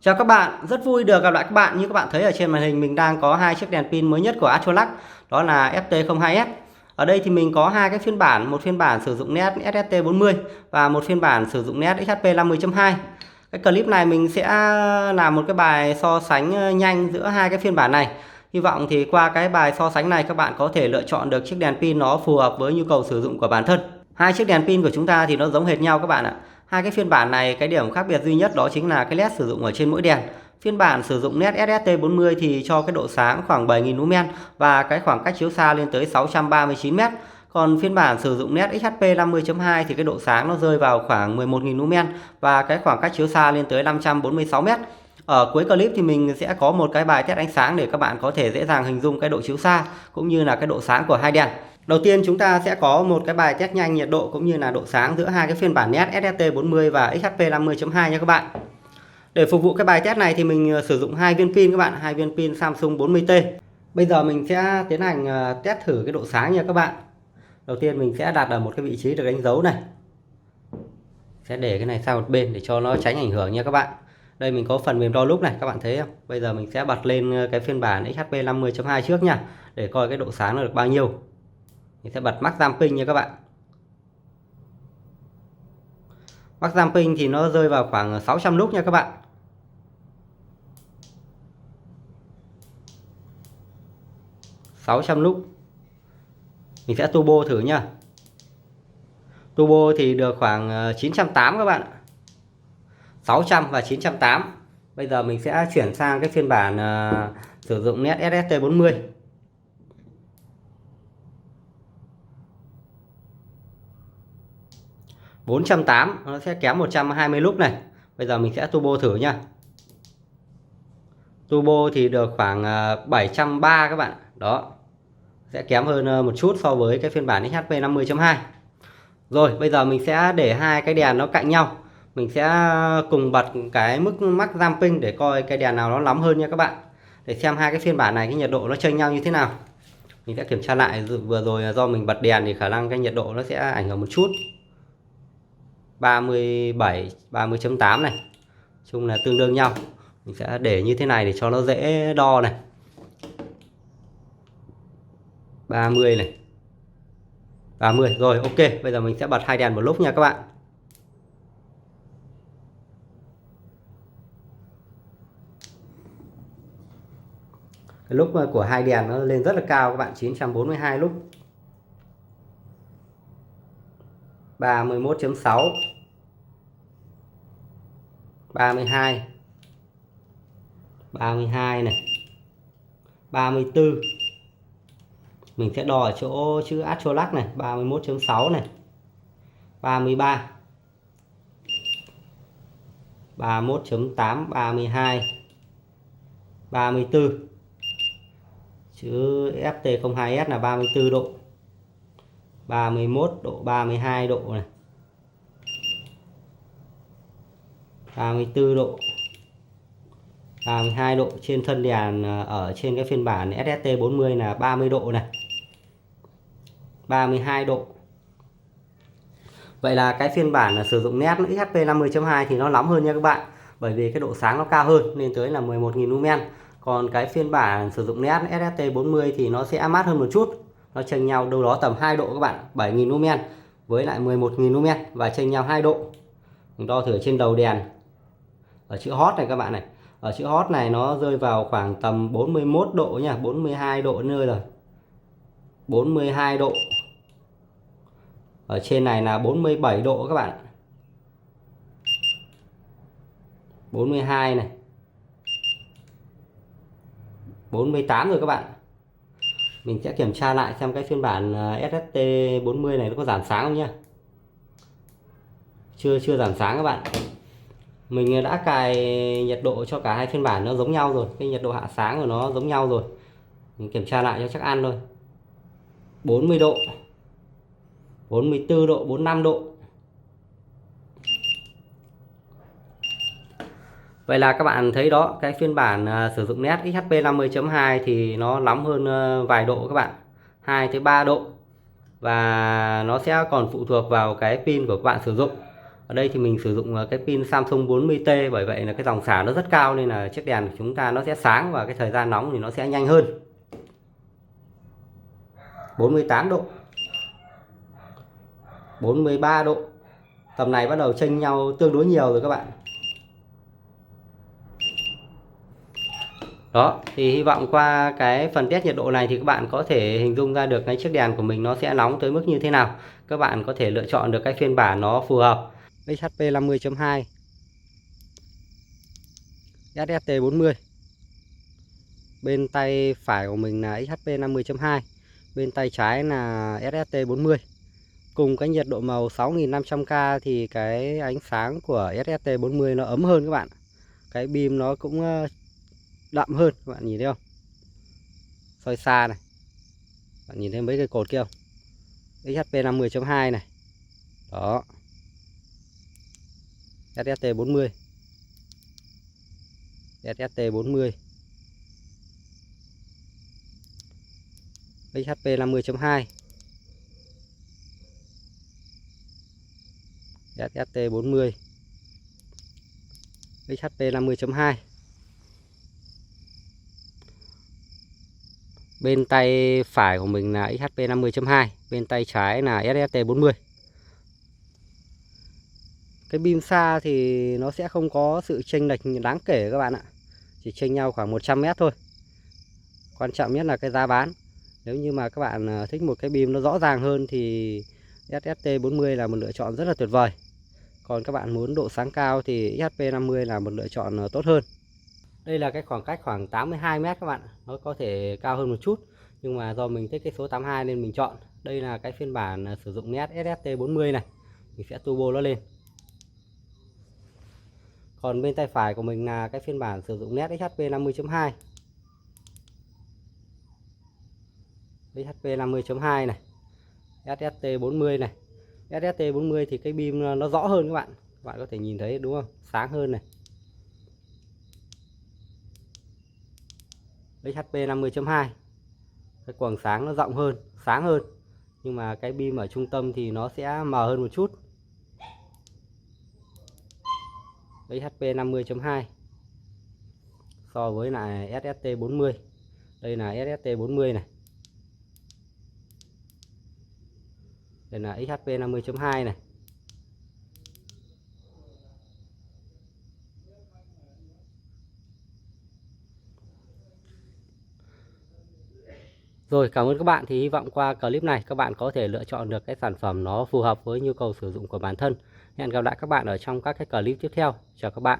Chào các bạn, rất vui được gặp lại các bạn. Như các bạn thấy ở trên màn hình mình đang có hai chiếc đèn pin mới nhất của Astrolac, đó là FT02S. Ở đây thì mình có hai cái phiên bản, một phiên bản sử dụng nét SST40 và một phiên bản sử dụng nét XHP50.2. Cái clip này mình sẽ làm một cái bài so sánh nhanh giữa hai cái phiên bản này. Hy vọng thì qua cái bài so sánh này các bạn có thể lựa chọn được chiếc đèn pin nó phù hợp với nhu cầu sử dụng của bản thân. Hai chiếc đèn pin của chúng ta thì nó giống hệt nhau các bạn ạ. Hai cái phiên bản này cái điểm khác biệt duy nhất đó chính là cái led sử dụng ở trên mỗi đèn. Phiên bản sử dụng nét SST40 thì cho cái độ sáng khoảng 7000 lumen và cái khoảng cách chiếu xa lên tới 639 m. Còn phiên bản sử dụng nét XHP50.2 thì cái độ sáng nó rơi vào khoảng 11000 lumen và cái khoảng cách chiếu xa lên tới 546 m. Ở cuối clip thì mình sẽ có một cái bài test ánh sáng để các bạn có thể dễ dàng hình dung cái độ chiếu xa cũng như là cái độ sáng của hai đèn. Đầu tiên chúng ta sẽ có một cái bài test nhanh nhiệt độ cũng như là độ sáng giữa hai cái phiên bản nét SST40 và XHP50.2 nha các bạn. Để phục vụ cái bài test này thì mình sử dụng hai viên pin các bạn, hai viên pin Samsung 40T. Bây giờ mình sẽ tiến hành test thử cái độ sáng nha các bạn. Đầu tiên mình sẽ đặt ở một cái vị trí được đánh dấu này. Sẽ để cái này sang một bên để cho nó tránh ảnh hưởng nha các bạn. Đây mình có phần mềm đo lúc này, các bạn thấy không? Bây giờ mình sẽ bật lên cái phiên bản XHP50.2 trước nha, để coi cái độ sáng nó được bao nhiêu. Mình sẽ bật max damping nha các bạn. Max damping thì nó rơi vào khoảng 600 lux nha các bạn. Lux. Mình sẽ turbo thử nha. Turbo thì được khoảng 980 các bạn. 600 và 980. Bây giờ mình sẽ chuyển sang cái phiên bản sử dụng nét SST40. Nó sẽ kém 120 lux này. Bây giờ mình sẽ turbo thử nha. Turbo thì được khoảng 730 các bạn. Đó. Sẽ kém hơn một chút so với cái phiên bản XHP50.2. Rồi, bây giờ mình sẽ để hai cái đèn nó cạnh nhau. Mình sẽ cùng bật cái mức max damping để coi cái đèn nào nó nóng hơn nha các bạn. Để xem hai cái phiên bản này cái nhiệt độ nó chênh nhau như thế nào. Mình sẽ kiểm tra lại, vừa rồi do mình bật đèn thì khả năng cái nhiệt độ nó sẽ ảnh hưởng một chút. 30.8 này. Chung là tương đương nhau. Mình sẽ để như thế này để cho nó dễ đo này. 30 này. 30 rồi, ok. Bây giờ mình sẽ bật hai đèn một lúc nha các bạn. Cái lúc của hai đèn nó lên rất là cao các bạn, 942 lúc. 31.6. 32. 32 này. 34. Mình sẽ đo ở chỗ chữ Astrolac này, 31.6 này. 33. 31.8, 32. 34. Chữ FT02S là 34 độ. 31 độ, 32 độ này. 34 độ. 32 độ. Trên thân đèn ở trên cái phiên bản SST40 là 30 độ này. 32 độ. Vậy là cái phiên bản sử dụng nét XHP50.2 thì nó nóng hơn nha các bạn. Bởi vì cái độ sáng nó cao hơn lên tới là 11.000 lumen. Còn cái phiên bản sử dụng nét SST40 thì nó sẽ mát hơn một chút. Nó chênh nhau đâu đó tầm 2 độ các bạn, 7.000 lumen với lại 11.000 lumen và chênh nhau 2 độ. Mình đo thử trên đầu đèn. Ở chữ hot này các bạn này. Ở chữ hot này nó rơi vào khoảng tầm 41 độ nha, 42 độ nơi rồi. 42 độ. Ở trên này là 47 độ các bạn. 42 này. 48 rồi các bạn. Mình sẽ kiểm tra lại xem cái phiên bản SST40 này nó có giảm sáng không nhá. Chưa giảm sáng các bạn. Mình đã cài nhiệt độ cho cả hai phiên bản nó giống nhau rồi. Cái nhiệt độ hạ sáng của nó giống nhau rồi. Mình kiểm tra lại cho chắc ăn thôi. 40 độ. 44 độ, 45 độ. Vậy là các bạn thấy đó, cái phiên bản sử dụng nét XHP50.2 thì nó nóng hơn vài độ các bạn, 2 tới 3 độ. Và nó sẽ còn phụ thuộc vào cái pin của các bạn sử dụng. Ở đây thì mình sử dụng cái pin Samsung 40T, bởi vậy là cái dòng xả nó rất cao nên là chiếc đèn của chúng ta nó sẽ sáng và cái thời gian nóng thì nó sẽ nhanh hơn. 48 độ, 43 độ. Tầm này bắt đầu chênh nhau tương đối nhiều rồi các bạn. Đó, thì hy vọng qua cái phần test nhiệt độ này thì các bạn có thể hình dung ra được cái chiếc đèn của mình nó sẽ nóng tới mức như thế nào. Các bạn có thể lựa chọn được cái phiên bản nó phù hợp. XHP 50.2, SST 40. Bên tay phải của mình là XHP 50.2, bên tay trái là SST 40. Cùng cái nhiệt độ màu 6500K thì cái ánh sáng của SST 40 nó ấm hơn các bạn. Cái beam nó cũng đậm hơn, các bạn nhìn thấy không? Soi xa này, bạn nhìn thấy mấy cây cột kia không? XHP 50.2 này. Đó. SST 40. SST 40. XHP 50.2. SST 40. XHP 50.2. Bên tay phải của mình là XHP 50.2, bên tay trái là SST 40. Cái beam xa thì nó sẽ không có sự chênh lệch đáng kể các bạn ạ. Chỉ chênh nhau khoảng 100 m thôi. Quan trọng nhất là cái giá bán. Nếu như mà các bạn thích một cái beam nó rõ ràng hơn thì SST 40 là một lựa chọn rất là tuyệt vời. Còn các bạn muốn độ sáng cao thì XHP 50 là một lựa chọn tốt hơn. Đây là cái khoảng cách khoảng 82 m các bạn. Nó có thể cao hơn một chút, nhưng mà do mình thích cái số 82 nên mình chọn. Đây là cái phiên bản sử dụng nét SST 40 này. Mình sẽ turbo nó lên. Còn bên tay phải của mình là cái phiên bản sử dụng nét XHP 50.2. XHP 50.2 này, SST 40 này. SST 40 thì cái beam nó rõ hơn các bạn. Các bạn có thể nhìn thấy đúng không? Sáng hơn này. XHP 50.2. Cái quầng sáng nó rộng hơn, sáng hơn. Nhưng mà cái beam ở trung tâm thì nó sẽ mờ hơn một chút. XHP 50.2 so với lại SST 40. Đây là SST 40 này. Đây là XHP 50.2 này. Rồi, cảm ơn các bạn. Thì hy vọng qua clip này các bạn có thể lựa chọn được cái sản phẩm nó phù hợp với nhu cầu sử dụng của bản thân. Hẹn gặp lại các bạn ở trong các cái clip tiếp theo. Chào các bạn.